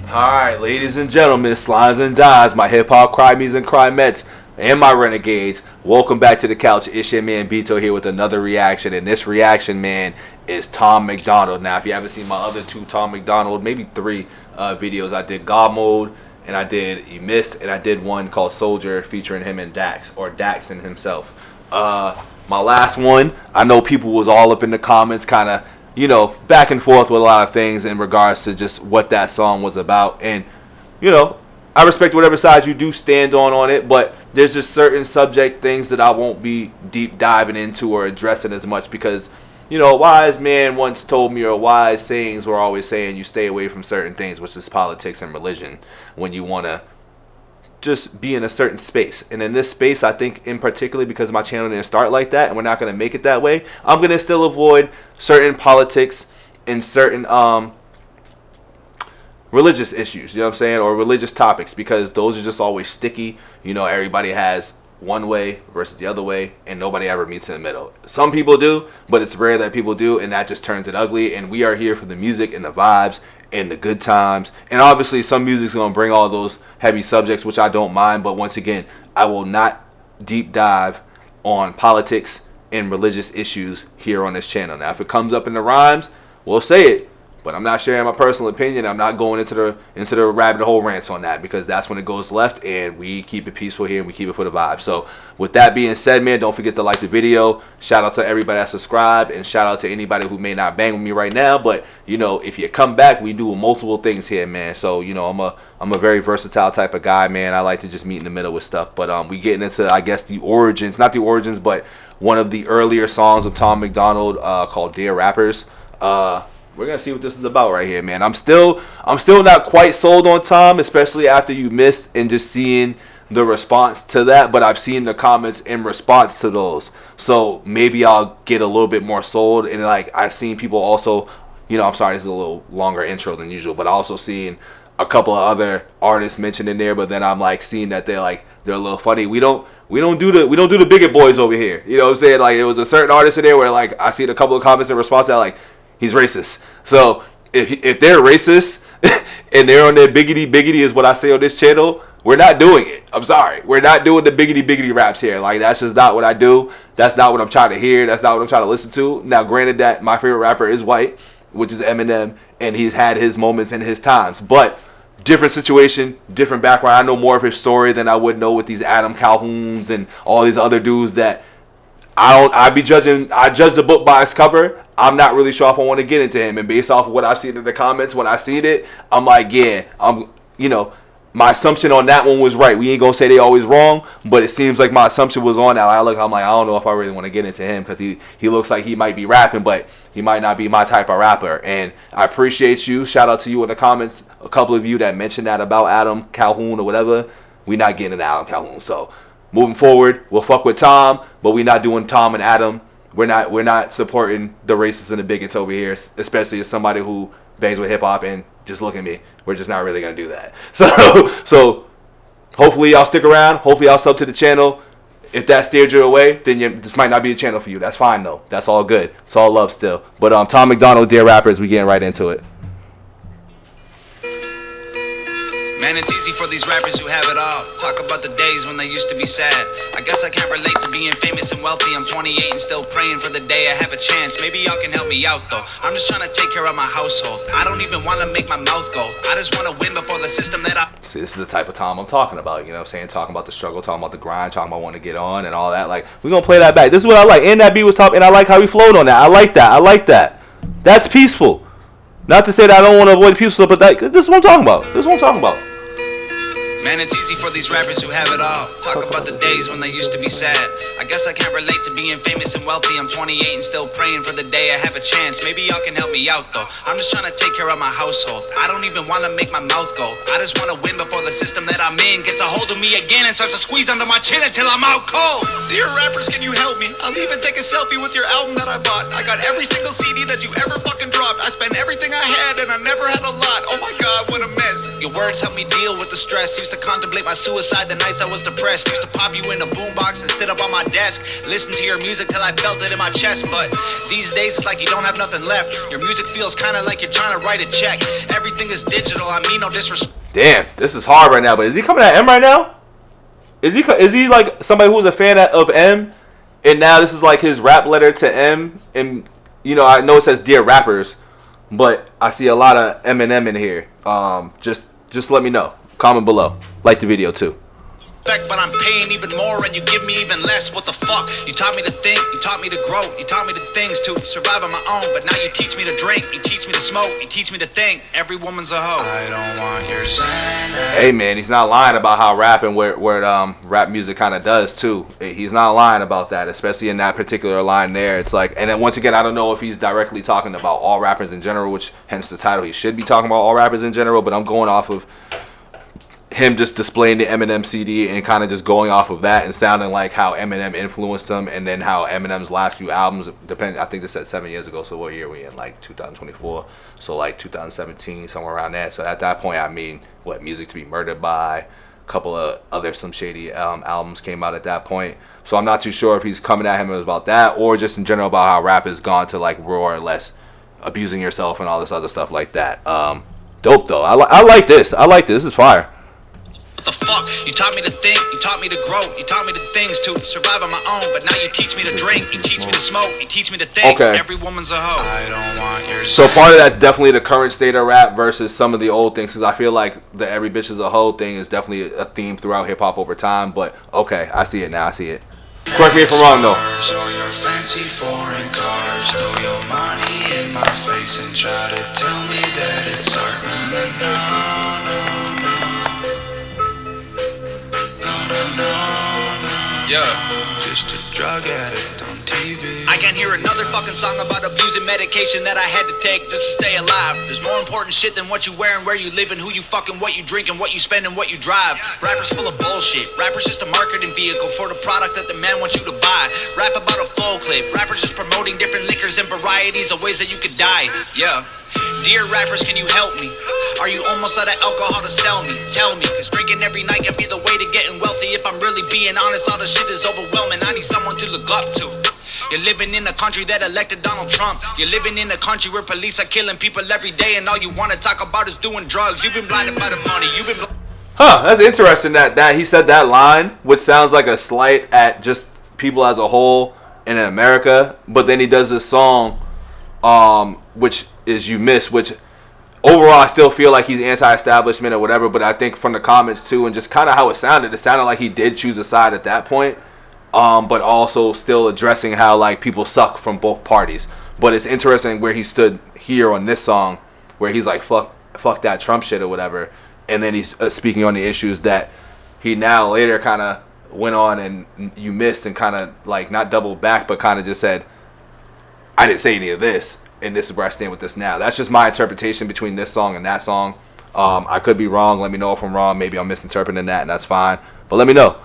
Alright, ladies and gentlemen, slimes and dimes, my hip-hop crimies and crimettes, and my renegades, welcome back to the couch. It's your man Bito here with another reaction, and this reaction, man, is Tom MacDonald. Now, if you haven't seen my other two Tom MacDonald, maybe three videos, I did God Mode, and I did EMINEM, and I did one called Soldier featuring him and Dax, or Dax and himself. My last one, I know people was all up in the comments kind of, you know, back and forth with a lot of things in regards to just what that song was about. And, you know, I respect whatever side you do stand on it, but there's just certain subject things that I won't be deep diving into or addressing as much because, you know, a wise man once told me, or wise sayings were always saying you stay away from certain things, which is politics and religion, when you want to just be in a certain space. And in this space, I think in particular, because my channel didn't start like that and we're not going to make it that way, I'm going to still avoid certain politics and certain religious issues, you know what I'm saying, or religious topics, because those are just always sticky. You know, everybody has one way versus the other way, and nobody ever meets in the middle. Some people do, but it's rare that people do, and that just turns it ugly. And we are here for the music and the vibes and the good times, and obviously some music's gonna bring all those heavy subjects, which I don't mind, but once again, I will not deep dive on politics and religious issues here on this channel. Now, if it comes up in the rhymes, we'll say it, but I'm not sharing my personal opinion. I'm not going into the rabbit hole rants on that, because that's when it goes left, and we keep it peaceful here and we keep it for the vibe. So with that being said, man, don't forget to like the video. Shout out to everybody that subscribed, and shout out to anybody who may not bang with me right now, but you know, if you come back, we do multiple things here, man. So you know, I'm a very versatile type of guy, man. I like to just meet in the middle with stuff. But we getting into, I guess, the origins, not the origins, but one of the earlier songs of Tom MacDonald called Dear Rappers. We're gonna see what this is about right here, man. I'm still not quite sold on Tom, especially after you missed and just seeing the response to that. But I've seen the comments in response to those, so maybe I'll get a little bit more sold. And like, I've seen people also, you know, I'm sorry, this is a little longer intro than usual, but I also seen a couple of other artists mentioned in there. But then I'm like seeing that they're a little funny. We don't do the bigot boys over here. You know what I'm saying? Like, it was a certain artist in there where like I seen a couple of comments in response to that, like, he's racist. So if they're racist and they're on their biggity is what I say on this channel, we're not doing it. I'm sorry. We're not doing the biggity raps here. Like, that's just not what I do. That's not what I'm trying to hear. That's not what I'm trying to listen to. Now, granted that my favorite rapper is white, which is Eminem, and he's had his moments and his times. But different situation, different background. I know more of his story than I would know with these Adam Calhouns and all these other dudes that I judge the book by its cover. I'm not really sure if I want to get into him, and based off of what I've seen in the comments when I seen it, I'm like, yeah, you know, my assumption on that one was right. We ain't gonna say they always wrong, but it seems like my assumption was on that. I'm like, I don't know if I really want to get into him, because he looks like he might be rapping, but he might not be my type of rapper. And I appreciate you. Shout out to you in the comments, a couple of you that mentioned that about Adam Calhoun or whatever. We not getting into Adam Calhoun. So moving forward, we'll fuck with Tom, but we not doing Tom and Adam. We're not supporting the racists and the bigots over here, especially as somebody who bangs with hip hop. And just look at me, we're just not really gonna do that. So hopefully y'all stick around. Hopefully y'all sub to the channel. If that steered you away, then this might not be a channel for you. That's fine though. That's all good. It's all love still. But Tom MacDonald, Dear Rappers, we getting right into it. Man, it's easy for these rappers who have it all. Talk about the days when they used to be sad. I guess I can't relate to being famous and wealthy. I'm 28 and still praying for the day I have a chance. Maybe y'all can help me out though. I'm just trying to take care of my household. I don't even want to make my mouth go. I just want to win before the system that I... See, this is the type of Tom I'm talking about. You know what I'm saying? Talking about the struggle, talking about the grind, talking about wanting to get on and all that. Like, we're going to play that back. This is what I like. And that beat was top, and I like how he flowed on that. I like that. That's peaceful. Not to say that I don't want to avoid peaceful, but this is what I'm talking about. Man, it's easy for these rappers who have it all. Talk about the days when they used to be sad. I guess I can't relate to being famous and wealthy. I'm 28 and still praying for the day I have a chance. Maybe y'all can help me out though. I'm just trying to take care of my household. I don't even want to make my mouth go. I just want to win before the system that I'm in gets a hold of me again and starts to squeeze under my chin until I'm out cold. Dear rappers, can you help me? I'll even take a selfie with your album that I bought. I got every single CD that you ever fucking dropped. I spent everything I had and I never had a lot. Oh my god, what a mess. less. Your words help me deal with the stress. Used to contemplate my suicide the nights I was depressed. Used to pop you in a boombox and sit up on my desk. Listen to your music till I felt it in my chest. But these days it's like you don't have nothing left. Your music feels kinda like you're trying to write a check. Everything is digital, I mean no disrespect. Damn, this is hard right now, but is he coming at M right now? Is he like somebody who's a fan of M, and now this is like his rap letter to M? And you know, I know it says Dear Rappers, but I see a lot of Eminem in here. Just let me know. Comment below. Like the video too. But I'm paying even more and you give me even less. What the fuck? You taught me to think, you taught me to grow, you taught me the things to survive on my own. But now you teach me to drink, you teach me to smoke, you teach me to think. Every woman's a hoe. I don't want your Xanax. Hey man, he's not lying about how rapping where rap music kind of does too. He's not lying about that, especially in that particular line there. It's like, and then once again, I don't know if he's directly talking about all rappers in general, which hence the title. He should be talking about all rappers in general, but I'm going off of him just displaying the Eminem CD and kind of just going off of that and sounding like how Eminem influenced him, and then how Eminem's last few albums, I think they said 7 years ago, so what year are we in? Like 2024, so like 2017, somewhere around that. So at that point, I mean, what, Music to Be Murdered By, a couple of other Some Shady albums came out at that point. So I'm not too sure if he's coming at him about that, or just in general about how rap has gone to like more or less abusing yourself and all this other stuff like that. Dope though. I like this. This is fire. The fuck? You taught me to think, you taught me to grow, you taught me the things to survive on my own. But now you teach me to drink, you teach me to smoke, you teach me to think. Okay. Every woman's a hoe. I don't want your So part of that's definitely the current state of rap versus some of the old things, because I feel like the every bitch is a hoe thing is definitely a theme throughout hip hop over time. But okay, I see it now. I see it. Correct me if I'm wrong though. Or your fancy foreign cars, throw your money in my face and try to tell me that it's art. Yeah, just a drug addict on TV. I can't hear another fucking song about abusing medication that I had to take just to stay alive. There's more important shit than what you wear and where you live and who you fucking, what you drink and what you spend and what you drive. Rappers full of bullshit. Rappers just a marketing vehicle for the product that the man wants you to buy. Rap about a full clip. Rappers just promoting different liquors and varieties of ways that you could die. Yeah. Dear rappers, can you help me? Are you almost out of alcohol to sell me? Tell me, cause drinking every night can be the way to getting wealthy. If I'm really being honest, all the shit is overwhelming. I need someone to look up to. You're living in a country that elected Donald Trump. You're living in a country where police are killing people every day, and all you want to talk about is doing drugs. You've been blinded by the money. You've been That's interesting that he said that line, which sounds like a slight at just people as a whole in America. But then he does this song, which is You Miss, which overall I still feel like he's anti-establishment or whatever. But I think from the comments too, and just kind of how it sounded like he did choose a side at that point. But also still addressing how like people suck from both parties. But it's interesting where he stood here on this song, where he's like fuck that Trump shit or whatever, and then he's speaking on the issues that he now later kind of went on and You Missed and kind of like not doubled back, but kind of just said, I didn't say any of this, and this is where I stand with this now. That's just my interpretation between this song and that song. I could be wrong. Let me know if I'm wrong. Maybe I'm misinterpreting that, and that's fine. But let me know.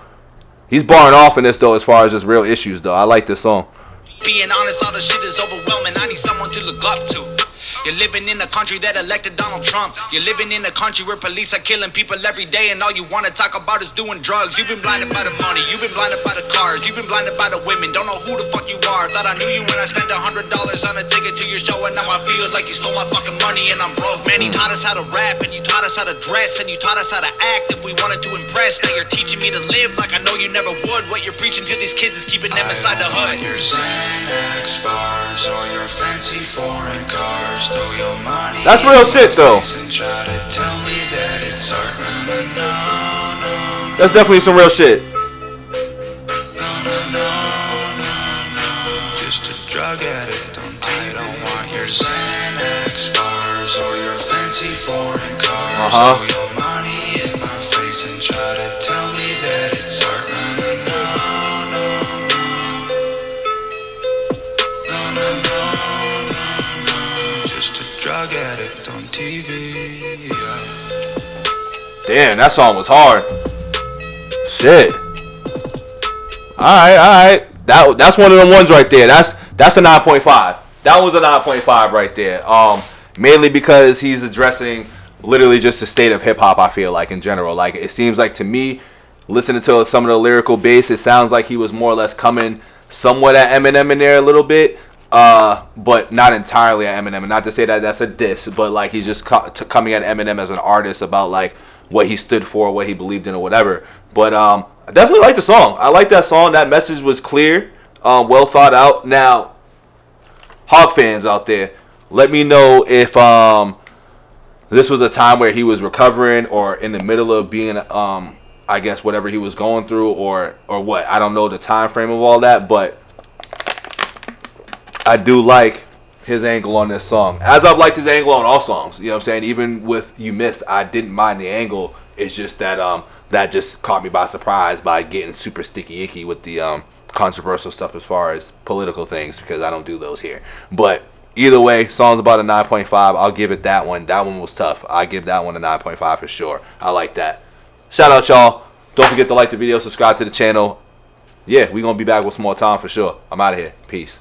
He's barring off in this though, as far as just real issues though. I like this song. Being honest, all the shit is overwhelming. I need someone to look up to. You're living in a country that elected Donald Trump. You're living in a country where police are killing people every day, and all you want to talk about is doing drugs. You've been blinded by the money. You've been blinded by the cars. You've been blinded by the women. Don't know who the fuck you are. Thought I knew you when I spent $100 on a ticket to your show, and now I feel like you stole my fucking money and I'm broke. Man, you taught us how to rap, and you taught us how to dress, and you taught us how to act if we wanted to impress. Now you're teaching me to live like I know you never would. What you're preaching to these kids is keeping them inside the hood. Your Xanax bars or your fancy foreign cars. Throw your money. That's real shit though. That's definitely some real shit. Just a drug addict on TV. I don't want your Xanax bars or your fancy foreign cars. Throw your money in my face and try to tell me that it's art. Drug addict on TV. Damn, that song was hard. Shit. Alright. That's one of them ones right there. That's a 9.5. That was a 9.5 right there. Mainly because he's addressing literally just the state of hip hop. I feel like in general, like it seems like to me, listening to some of the lyrical bass, it sounds like he was more or less coming somewhat at Eminem in there a little bit, but not entirely at Eminem. And not to say that that's a diss, but like he's just coming at Eminem as an artist about like what he stood for, what he believed in, or whatever. But I definitely like the song. I like that song. That message was clear, well thought out. Now, Hawk fans out there, let me know if this was a time where he was recovering or in the middle of being I guess whatever he was going through or what. I don't know the time frame of all that, but I do like his angle on this song. As I've liked his angle on all songs, you know what I'm saying? Even with You Missed, I didn't mind the angle. It's just that that just caught me by surprise by getting super sticky icky with the controversial stuff as far as political things, because I don't do those here. But either way, song's about a 9.5. I'll give it that one. That one was tough. I give that one a 9.5 for sure. I like that. Shout out, y'all. Don't forget to like the video, subscribe to the channel. Yeah, we're going to be back with some more time for sure. I'm out of here. Peace.